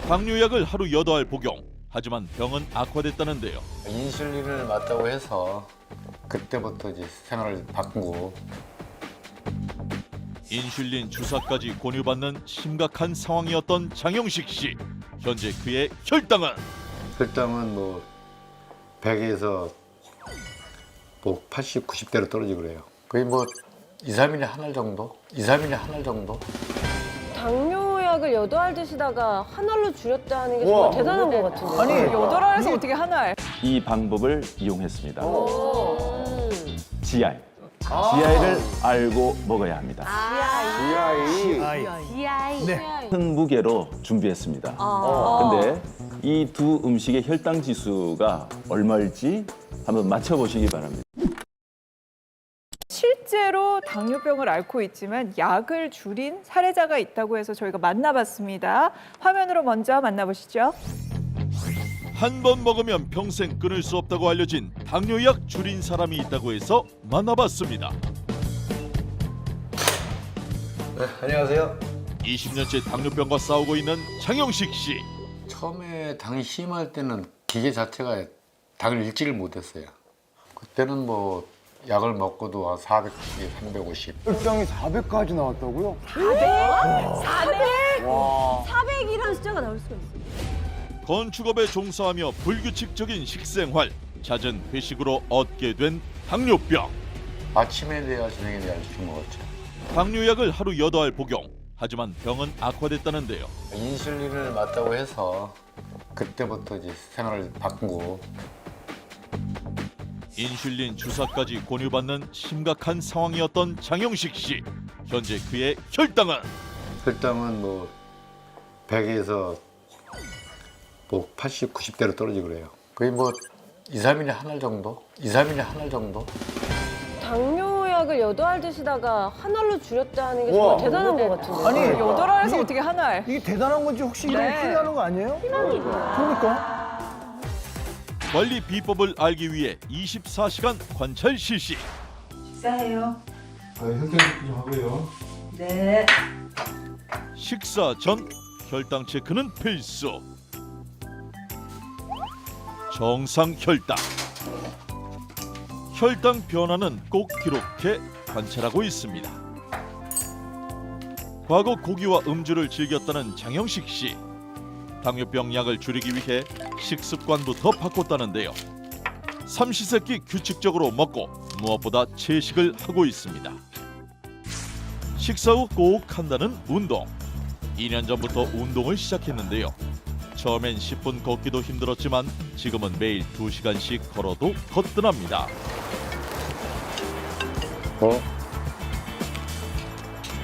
당뇨약을 하루 8알 복용. 하지만 병은 악화됐다는데요. 인슐린을 맞다고 해서 그때부터 이제 생활을 바꾸고. 인슐린 주사까지 권유받는 심각한 상황이었던 장영식 씨. 현재 그의 혈당은 혈당은 뭐 100에서 뭐 80, 90대로 떨어지고 그래요. 거의 뭐 2, 3일에 한 알 정도? 2, 3일에 한 알 정도? 당뇨약을 8알 드시다가 한 알로 줄였다는 게 정말 대단한 것 같은데요. 아니 8알에서 어떻게 한 알? 이 방법을 이용했습니다. GI. GI를 알고 먹어야 합니다. 큰 무게로 준비했습니다. 근데 이 두 음식의 혈당 지수가 얼마일지 한번 맞춰보시기 바랍니다. 실제로 당뇨병을 앓고 있지만 약을 줄인 사례자가 있다고 해서 저희가 만나봤습니다. 화면으로 먼저 만나보시죠. 한 번 먹으면 평생 끊을 수 없다고 알려진 당뇨약 줄인 사람이 있다고 해서 만나봤습니다. 네, 안녕하세요. 20년째 당뇨병과 싸우고 있는 장영식 씨. 처음에 당이 심할 때는 기계 자체가 당을 읽지를 못했어요. 그때는 뭐 약을 먹고도 한 400, 350. 혈당이 400까지 나왔다고요? 400이라는 숫자가 나올 수가 있어요. 건축업에 종사하며 불규칙적인 식생활, 잦은 회식으로 얻게 된 당뇨병. 아침에 돼야 저녁에 돼야 술 먹었죠. 당뇨약을 하루 8알 복용. 하지만 병은 악화됐다는데요. 인슐린을 맞다고 해서 그때부터 이제 생활을 바꾸고. 인슐린 주사까지 권유받는 심각한 상황이었던 장영식 씨. 현재 그의 혈당은 혈당은 뭐 100에서 뭐 80, 90대로 떨어지고 그래요. 거의 뭐 2, 3일에 한 알 정도? 2, 3일에 한 알 정도? 당뇨약을 8알 드시다가 한 알로 줄였다는 게 정말 대단한 것 같은데요. 아니 8알에서 어떻게 한 알? 이게 대단한 건지 혹시 이거 네. 큰일 나는 거 아니에요? 그러니까. 관리 비법을 알기 위해 24시간 관찰 실시. 식사해요. 혈당 좀 하고요. 네. 식사 전 혈당 체크는 필수. 정상 혈당. 혈당 변화는 꼭 기록해 관찰하고 있습니다. 과거 고기와 음주를 즐겼다는 장영식 씨. 당뇨병 약을 줄이기 위해 식습관부터 바꿨다는데요. 삼시세끼 규칙적으로 먹고 무엇보다 채식을 하고 있습니다. 식사 후 꼭 한다는 운동. 2년 전부터 운동을 시작했는데요. 처음엔 10분 걷기도 힘들었지만 지금은 매일 2시간씩 걸어도 거뜬합니다.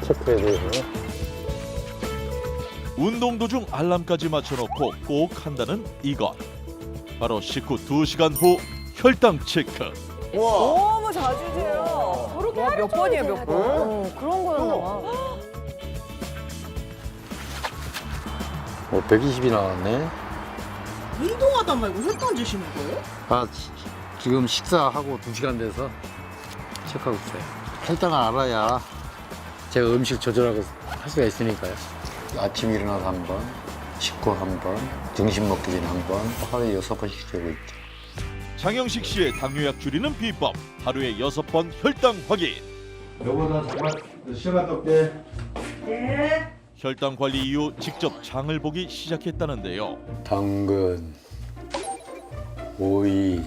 체크해야 돼요. 운동 도중 알람까지 맞춰놓고 꼭 한다는 이것. 바로 식후 2시간 후 혈당 체크. 너무 자주 재요. 저렇게 몇 번이에요, 몇 번? 그런 거였나 봐. 120이 나왔네. 운동하다 말고 혈당 재시는 거예요? 아, 지금 식사하고 2시간 돼서 체크하고 있어요. 혈당을 알아야 제가 음식 조절하고 할 수가 있으니까요. 아침 일어나서 한 번, 식후 한 번, 점심 먹기 전에 한 번, 하루에 6번씩 재고 있죠. 장영식 씨의 당뇨약 줄이는 비법. 하루에 6번 혈당 확인. 여보다 잠깐 시간 갔다 올게. 네. 혈당 관리 이후 직접 장을 보기 시작했다는데요. 당근, 오이.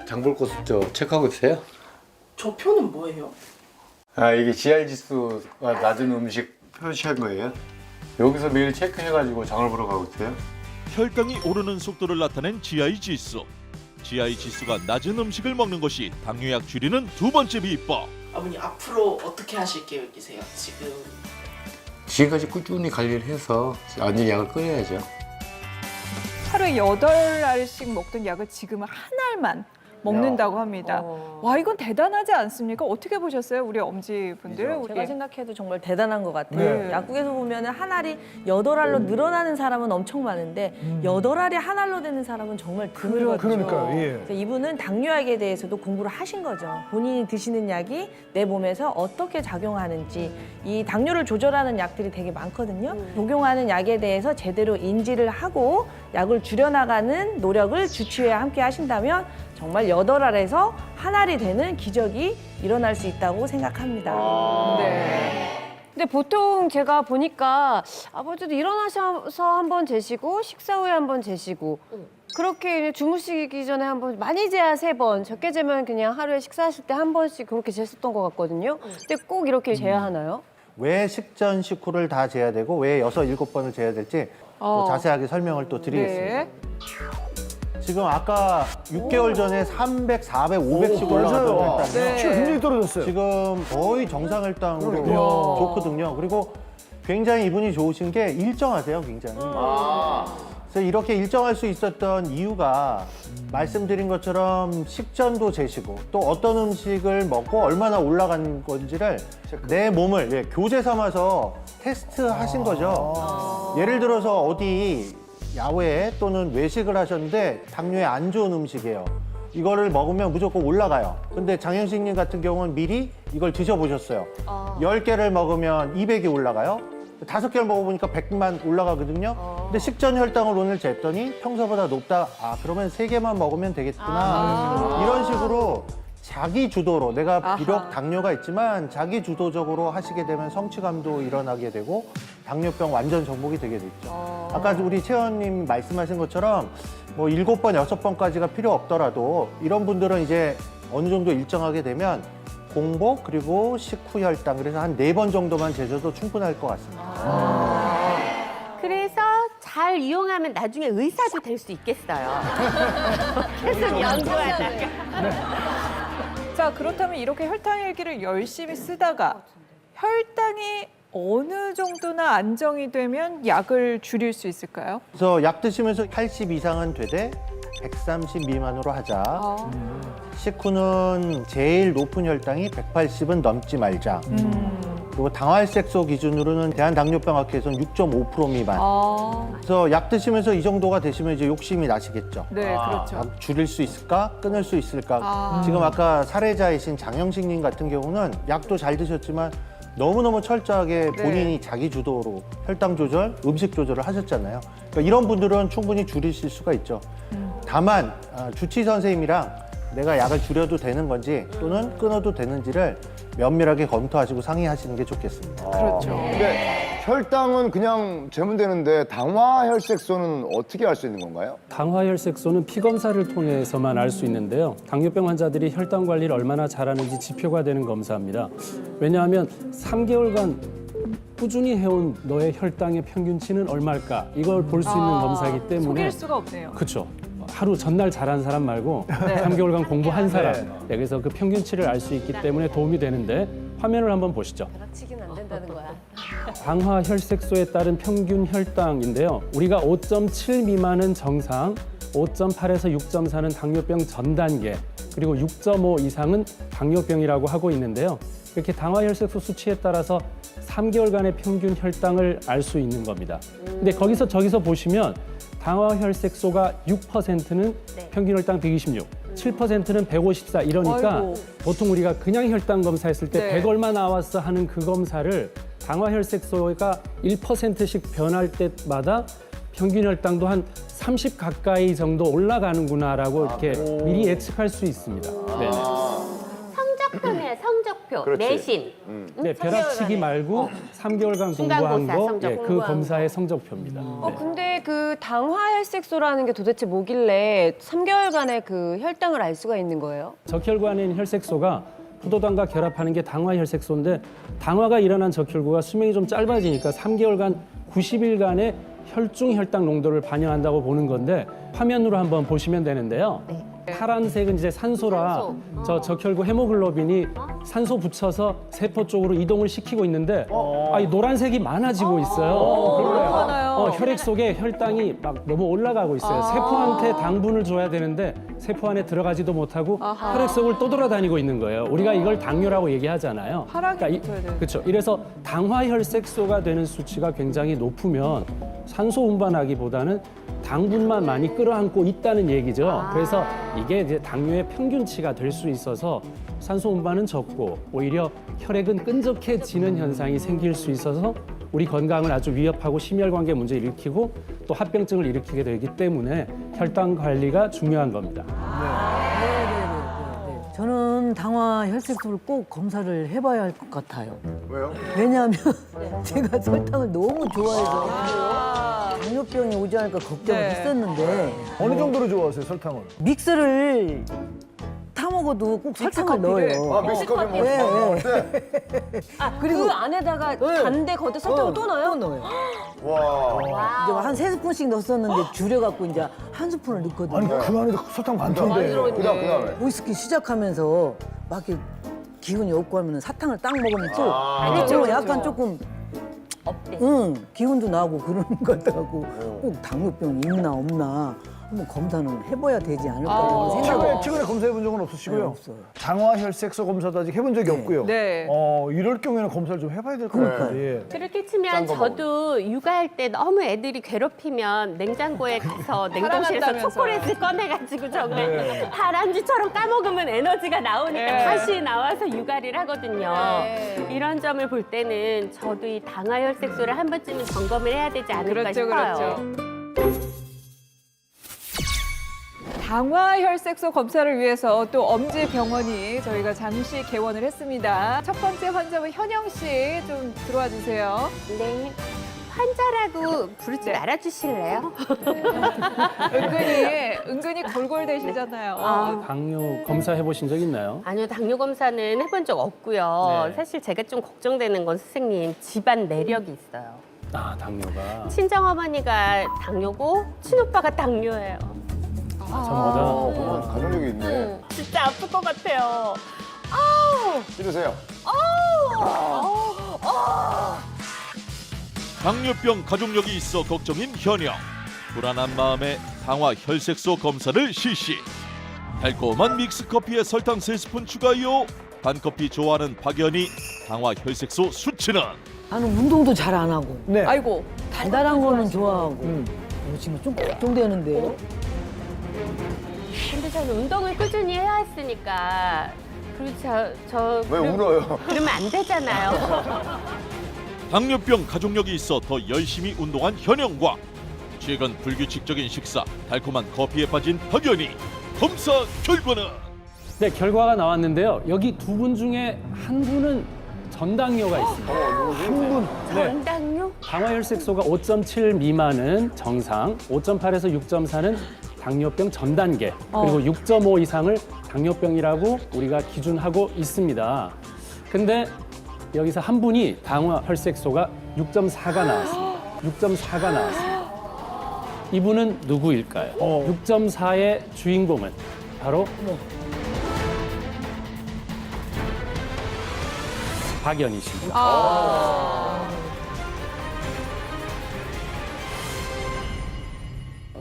장 볼 곳 저 체크하고 있어요? 저 표는 뭐예요? 아, 이게 GI 지수가 낮은 음식 표시한 거예요. 여기서 매일 체크해가지고 장을 보러 가고 있어요. 혈당이 오르는 속도를 나타낸 GI 지수. GI 지수가 낮은 음식을 먹는 것이 당뇨약 줄이는 두 번째 비법. 아버님 앞으로 어떻게 하실 계획이세요? 지금 지금까지 꾸준히 관리를 해서 완전히 약을 끊어야죠. 하루에 8알씩 먹던 약을 지금은 한 알만 먹는다고 합니다. 와, 이건 대단하지 않습니까? 어떻게 보셨어요, 우리 엄지분들? 제가 생각해도 정말 대단한 것 같아요. 네. 약국에서 보면 한 알이 8알로 늘어나는 사람은 엄청 많은데 8알이 한 알로 되는 사람은 정말 드물거든요. 그러니까요, 예. 그래서 이분은 당뇨약에 대해서도 공부를 하신 거죠. 본인이 드시는 약이 내 몸에서 어떻게 작용하는지, 이 당뇨를 조절하는 약들이 되게 많거든요. 복용하는 약에 대해서 제대로 인지를 하고 약을 줄여나가는 노력을 주치의와 함께 하신다면 정말 8알에서 한 알이 되는 기적이 일어날 수 있다고 생각합니다. 네. 근데 보통 제가 보니까 아버지도 일어나셔서 한 번 재시고 식사 후에 한 번 재시고 그렇게 이제 주무시기 전에 한 번, 많이 재야 3번, 적게 재면 그냥 하루에 식사하실 때 한 번씩 그렇게 쟀었던 것 같거든요. 근데 꼭 이렇게 재야 하나요? 왜 식전, 식후를 다 재야 되고 왜 6, 7번을 재야 될지 또 자세하게 설명을 또 드리겠습니다. 네. 지금 아까 6개월 전에 300, 400, 500씩 올라가던 혈당이요. 네. 키가 굉장히 떨어졌어요. 지금 거의 정상 혈당으로 좋거든요. 그리고 굉장히 이분이 좋으신 게 일정하세요, 굉장히. 그래서 이렇게 일정할 수 있었던 이유가 말씀드린 것처럼 식전도 재시고 또 어떤 음식을 먹고 얼마나 올라간 건지를 내 몸을 교재 삼아서 테스트하신 거죠. 예를 들어서 어디 야외 또는 외식을 하셨는데 당뇨에 안 좋은 음식이에요. 이거를 먹으면 무조건 올라가요. 근데 장영식님 같은 경우는 미리 이걸 드셔보셨어요. 10개를 먹으면 200이 올라가요. 5개를 먹어보니까 100만 올라가거든요. 근데 식전 혈당을 오늘 쟀더니 평소보다 높다. 아, 그러면 3개만 먹으면 되겠구나. 이런 식으로 자기 주도로, 내가 비록 당뇨가 있지만 자기 주도적으로 하시게 되면 성취감도 일어나게 되고 당뇨병 완전 정복이 되게 됐죠. 아까 우리 채원님 말씀하신 것처럼 뭐 7번, 6번까지가 필요 없더라도 이런 분들은 이제 어느 정도 일정하게 되면 공복 그리고 식후 혈당, 그래서 한 4번 정도만 재셔도 충분할 것 같습니다. 그래서 잘 이용하면 나중에 의사도 될 수 있겠어요. 계속 연구하다가. 자, 그렇다면 이렇게 혈당일기를 열심히 쓰다가 혈당이 어느 정도나 안정이 되면 약을 줄일 수 있을까요? 그래서 약 드시면서 80 이상은 되되 130 미만으로 하자. 식후는 제일 높은 혈당이 180은 넘지 말자. 그리고 당화혈색소 기준으로는 대한당뇨병학회에서는 6.5% 미만. 그래서 약 드시면서 이 정도가 되시면 이제 욕심이 나시겠죠. 네, 그렇죠. 약 줄일 수 있을까? 끊을 수 있을까? 지금 아까 사례자이신 장영식님 같은 경우는 약도 잘 드셨지만 너무너무 철저하게 본인이 자기 주도로 혈당 조절, 음식 조절을 하셨잖아요. 그러니까 이런 분들은 충분히 줄이실 수가 있죠. 다만 주치 선생님이랑 내가 약을 줄여도 되는 건지 또는 끊어도 되는지를 면밀하게 검토하시고 상의하시는 게 좋겠습니다. 그렇죠. 근데 혈당은 그냥 재면 되는데 당화혈색소는 어떻게 알 수 있는 건가요? 당화혈색소는 피검사를 통해서만 알 수 있는데요. 당뇨병 환자들이 혈당 관리를 얼마나 잘하는지 지표가 되는 검사입니다. 왜냐하면 3개월간 꾸준히 해온 너의 혈당의 평균치는 얼마일까? 이걸 볼 수 있는 검사이기 때문에 속일 수가 없네요. 그렇죠. 하루 전날 잘한 사람 말고 3개월간 공부한 사람. 그래서 그 평균치를 알 수 있기 때문에 도움이 되는데 화면을 한번 보시죠. 치긴 안 된다는 거야. 당화혈색소에 따른 평균 혈당인데요. 우리가 5.7 미만은 정상, 5.8에서 6.4는 당뇨병 전 단계, 그리고 6.5 이상은 당뇨병이라고 하고 있는데요. 이렇게 당화혈색소 수치에 따라서 3개월간의 평균 혈당을 알 수 있는 겁니다. 근데 거기서 저기서 보시면 당화혈색소가 6%는 평균 혈당 126, 7%는 154 이러니까 아이고. 보통 우리가 그냥 혈당 검사했을 때 네. 100 얼마 나왔어 하는 그 검사를 당화혈색소가 1%씩 변할 때마다 평균 혈당도 한 30 가까이 정도 올라가는구나라고 이렇게 미리 예측할 수 있습니다. 네. 성적표네, 성적표. 그렇지. 내신. 네, 벼락치기 말고 3개월간 공부한 중간고사, 거, 성적 그 공부한 검사의 성적표입니다. 네. 근데 그 당화혈색소라는 게 도대체 뭐길래 3개월간의 그 혈당을 알 수가 있는 거예요? 적혈구안에 있는 혈색소가 포도당과 결합하는 게 당화혈색소인데 당화가 일어난 적혈구가 수명이 좀 짧아지니까 3개월간 90일간의 혈중 혈당 농도를 반영한다고 보는 건데 화면으로 한번 보시면 되는데요. 파란색은 이제 산소라 저 적혈구 헤모글로빈이 산소 붙여서 세포 쪽으로 이동을 시키고 있는데 이 노란색이 많아지고 있어요. 혈액 속에 혈당이 막 너무 올라가고 있어요. 세포한테 당분을 줘야 되는데 세포 안에 들어가지도 못하고 혈액 속을 떠돌아다니고 있는 거예요. 우리가 이걸 당뇨라고 얘기하잖아요. 혈압이 붙어야 돼요. 그렇죠. 이래서 당화혈색소가 되는 수치가 굉장히 높으면 산소 운반하기보다는 당분만 많이 끌어안고 있다는 얘기죠. 그래서 이게 이제 당뇨의 평균치가 될 수 있어서 산소 운반은 적고 오히려 혈액은 끈적해지는 현상이 생길 수 있어서 우리 건강을 아주 위협하고 심혈관계 문제를 일으키고 또 합병증을 일으키게 되기 때문에 혈당 관리가 중요한 겁니다. 저는 당화 혈색소를 꼭 검사를 해봐야 할 것 같아요. 왜요? 왜냐하면 제가 설탕을 너무 좋아해서 당뇨병이 오지 않을까 걱정을 네. 했었는데 어느 정도로 좋아하세요, 설탕을? 믹스를 타 먹어도 꼭 설탕을 믹스커피를. 넣어요. 아, 믹스커피 먹을 네, 때? 그리고 그 안에다가 단데 거기다 설탕을 또 넣어요? 또 넣어요. 와. 이제 한 3스푼씩 넣었었는데 줄여갖고 이제 1스푼을 넣거든요. 아니, 그 안에도 설탕 많던데. 그다음에. 위스키 시작하면서 막 이렇게 기운이 없고 하면 사탕을 딱 먹으면 또 그렇죠, 약간 조금 기운도 나고 그러는 것 같아갖고 꼭 당뇨병이 있나 없나 한번 검사는 해봐야 되지 않을까 이런 생각을 최근에 검사해 본 적은 없으시고요? 네, 없어요. 당화 혈색소 검사도 아직 해본 적이 없고요. 네. 이럴 경우에는 검사를 좀 해봐야 될 것 같아요. 예. 그렇게 치면 저도 육아할 때 너무 애들이 괴롭히면 냉장고에 가서 냉동실에서 팔아간다면서요. 초콜릿을 꺼내가지고 정말 다람쥐처럼 까먹으면 에너지가 나오니까 네. 다시 나와서 육아를 하거든요. 네. 이런 점을 볼 때는 저도 이 당화혈색소를 한 번쯤은 점검을 해야 되지 않을까 그렇죠, 싶어요. 그렇죠. 당화혈색소 검사를 위해서 또 엄지병원이 저희가 잠시 개원을 했습니다. 첫 번째 환자분 현영 씨 좀 들어와 주세요. 네. 환자라고 부르지 네. 말아주실래요? 은근히 골골대시잖아요. 당뇨 검사해 보신 적 있나요? 아니요, 당뇨 검사는 해본 적 없고요. 네. 사실 제가 좀 걱정되는 건 선생님 집안 내력이 있어요. 당뇨가 친정어머니가 당뇨고 친오빠가 당뇨예요. 전부 가족력이 있네. 진짜 아플 것 같아요. 찌르세요. 당뇨병 가족력이 있어 걱정인 현영. 불안한 마음에 당화 혈색소 검사를 실시. 달콤한 믹스커피에 설탕 3스푼 추가요. 단커피 좋아하는 박연희. 당화 혈색소 수치는? 나는 운동도 잘 안 하고 네. 아이고. 달달한 거는 좋아하고 지금 좀 걱정되는데요. 근데 저는 운동을 꾸준히 해야 했으니까. 그리고 왜 울어요? 그러면 안 되잖아요. 당뇨병 가족력이 있어 더 열심히 운동한 현영과 최근 불규칙적인 식사, 달콤한 커피에 빠진 박연희. 검사 결과는? 네, 결과가 나왔는데요. 여기 두 분 중에 한 분은 전당뇨가 있습니다. 한 분. 전당뇨? 당화혈색소가 5.7 미만은 정상, 5.8에서 6.4는 당뇨병 전 단계, 그리고 6.5 이상을 당뇨병이라고 우리가 기준하고 있습니다. 근데 여기서 한 분이 당화혈색소가 6.4가 나왔습니다. 6.4가 나왔습니다. 이분은 누구일까요? 6.4의 주인공은 바로 박연희 씨입니다.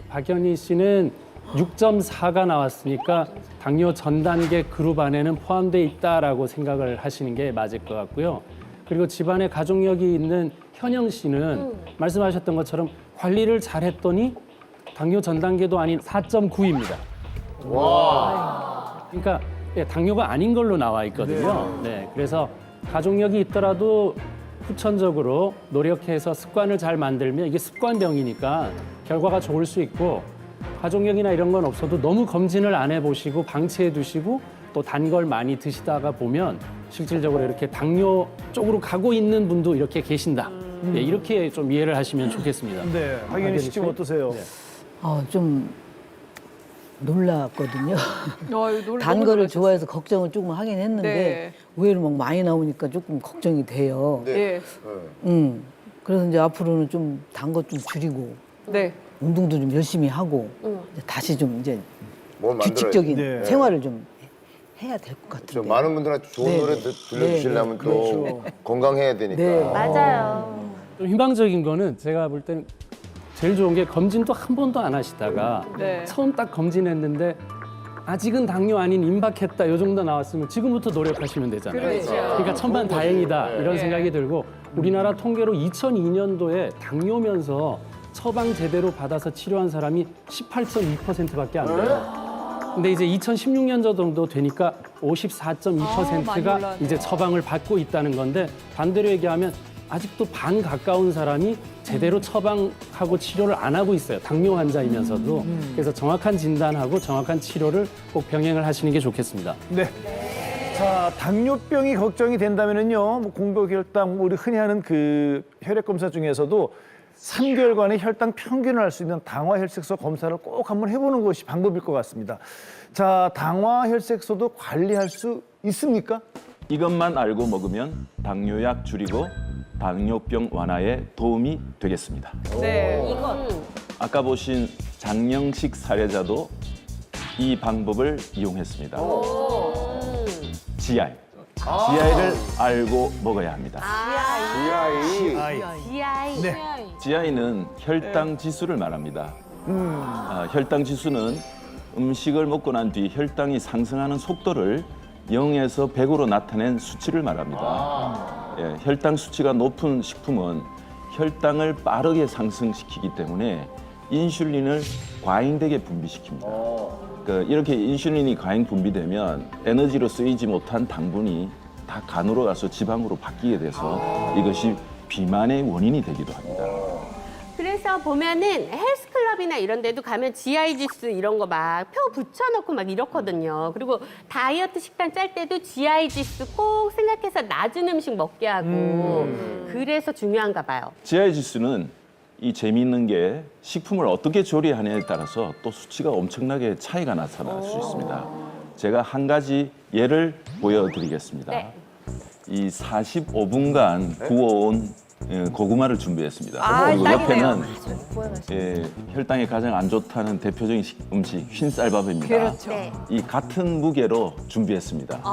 박연희 씨는 6.4가 나왔으니까 당뇨 전 단계 그룹 안에는 포함되어 있다라고 생각을 하시는 게 맞을 것 같고요. 그리고 집안에 가족력이 있는 현영 씨는 말씀하셨던 것처럼 관리를 잘했더니 당뇨 전 단계도 아닌 4.9입니다. 와. 그러니까 당뇨가 아닌 걸로 나와 있거든요. 네, 그래서 가족력이 있더라도 후천적으로 노력해서 습관을 잘 만들면 이게 습관병이니까 결과가 좋을 수 있고 가족력이나 이런 건 없어도 너무 검진을 안 해보시고 방치해 두시고 또 단 걸 많이 드시다가 보면 실질적으로 이렇게 당뇨 쪽으로 가고 있는 분도 이렇게 계신다. 네, 이렇게 좀 이해를 하시면 좋겠습니다. 네, 박연희 씨 지금 어떠세요? 네. 좀 놀랐거든요. 단 너무 거를 놀라셨어요. 좋아해서 걱정을 조금 하긴 했는데 네. 의외로 막 많이 나오니까 조금 걱정이 돼요. 예. 그래서 이제 앞으로는 좀 단 거 좀 줄이고 네. 운동도 좀 열심히 하고 이제 다시 좀 이제 뭘 만들어야지. 규칙적인 네. 생활을 좀 해야 될 것 같은데. 좀 많은 분들한테 좋은 네, 노래 네. 들려주시려면 네, 또 그렇죠. 건강해야 되니까. 네. 맞아요. 좀 희망적인 거는 제가 볼 때는 제일 좋은 게 검진도 한 번도 안 하시다가 네. 처음 딱 검진했는데 아직은 당뇨 아닌 임박했다 요 정도 나왔으면 지금부터 노력하시면 되잖아요. 그렇죠. 그러니까 천만 다행이다 이런 생각이 들고 우리나라 통계로 2002년도에 당뇨면서 처방 제대로 받아서 치료한 사람이 18.2%밖에 안 돼요. 근데 이제 2016년 정도 되니까 54.2%가 올랐네요. 이제 처방을 받고 있다는 건데 반대로 얘기하면 아직도 반 가까운 사람이 제대로 처방하고 치료를 안 하고 있어요. 당뇨 환자이면서도. 그래서 정확한 진단하고 정확한 치료를 꼭 병행을 하시는 게 좋겠습니다. 네. 자, 당뇨병이 걱정이 된다면은요, 뭐 공복혈당, 우리 흔히 하는 그 혈액 검사 중에서도 3개월간의 혈당 평균을 알 수 있는 당화혈색소 검사를 꼭 한번 해보는 것이 방법일 것 같습니다. 자, 당화혈색소도 관리할 수 있습니까? 이것만 알고 먹으면 당뇨약 줄이고 당뇨병 완화에 도움이 되겠습니다. 네. 아까 보신 장영식 사례자도 이 방법을 이용했습니다. GI. GI를 알고 먹어야 합니다. GI. 네. GI는 혈당 지수를 말합니다. 혈당 지수는 음식을 먹고 난 뒤 혈당이 상승하는 속도를 0에서 100으로 나타낸 수치를 말합니다. 예, 혈당 수치가 높은 식품은 혈당을 빠르게 상승시키기 때문에 인슐린을 과잉되게 분비시킵니다. 이렇게 인슐린이 과잉 분비되면 에너지로 쓰이지 못한 당분이 다 간으로 가서 지방으로 바뀌게 돼서 이것이 비만의 원인이 되기도 합니다. 그래서 보면은 헬스클럽이나 이런 데도 가면 GI 지수 이런 거 막 표 붙여놓고 막 이렇거든요. 그리고 다이어트 식단 짤 때도 GI 지수 꼭 생각해서 낮은 음식 먹게 하고 그래서 중요한가 봐요. GI 지수는 이 재미있는 게 식품을 어떻게 조리하느냐에 따라서 또 수치가 엄청나게 차이가 나타날 수 있습니다. 제가 한 가지 예를 보여드리겠습니다. 네. 이 45분간 구워온 고구마를 준비했습니다. 그리고 딱이네요. 옆에는 혈당에 가장 안 좋다는 대표적인 음식 흰쌀밥입니다. 그렇죠. 네. 이 같은 무게로 준비했습니다.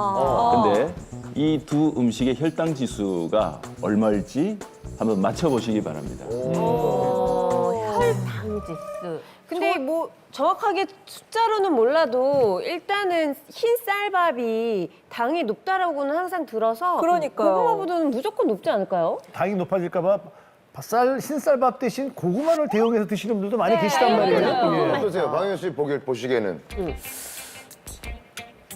근데 이 두 음식의 혈당 지수가 얼마일지 한번 맞춰보시기 바랍니다. 혈당 지수. 근데 뭐 정확하게 숫자로는 몰라도 일단은 흰 쌀밥이 당이 높다라고는 항상 들어서 그러니까요. 고구마보다는 무조건 높지 않을까요? 당이 높아질까봐 흰쌀밥 대신 고구마를 대용해서 드시는 분들도 많이 계시단 말이에요. 예. 어떠세요? 방현 씨 보시기에는?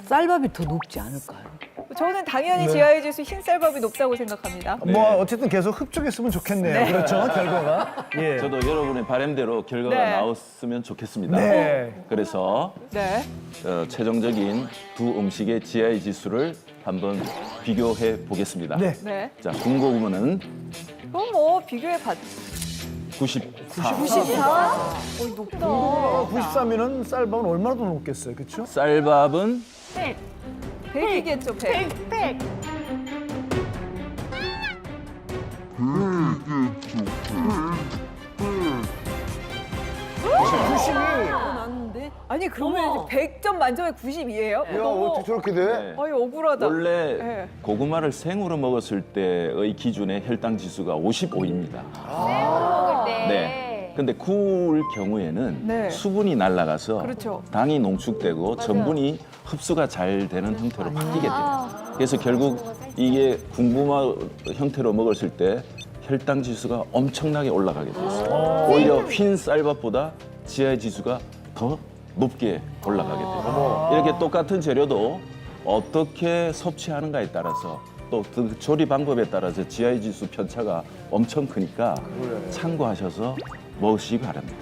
쌀밥이 더 높지 않을까요? 저는 당연히 GI 지수 흰쌀밥이 높다고 생각합니다. 뭐 어쨌든 계속 흡족했으면 좋겠네요. 그렇죠, 결과가. 예. 저도 여러분의 바람대로 결과가 네. 나왔으면 좋겠습니다. 네. 그래서 네. 최종적인 두 음식의 GI 지수를 한번 비교해 보겠습니다. 네. 네. 자, 군고구마는 그럼 뭐 비교해 봤. 94. 94? 높다. 93이면 쌀밥은 얼마나 더 높겠어요, 그렇죠? 쌀밥은 100이겠죠, 100. 100. 아니 그러면 100점 만점에 92예요? 야, 어떻게 저렇게 돼? 네. 아니 억울하다. 원래 네. 고구마를 생으로 먹었을 때의 기준의 혈당 지수가 55입니다. 먹을 때. 네. 근데 구울 경우에는 네. 수분이 날아가서 그렇죠. 당이 농축되고 전분이 흡수가 잘 되는 형태로 바뀌게 됩니다. 그래서 결국 이게 군고구마 형태로 먹었을 때 혈당 지수가 엄청나게 올라가게 됐어요. 오히려 흰 쌀밥보다 GI 지수가 더 높게 올라가게 돼요. 이렇게 똑같은 재료도 어떻게 섭취하는가에 따라서 또 그 조리 방법에 따라서 GI 지수 편차가 엄청 크니까 참고하셔서 먹으시기 바랍니다.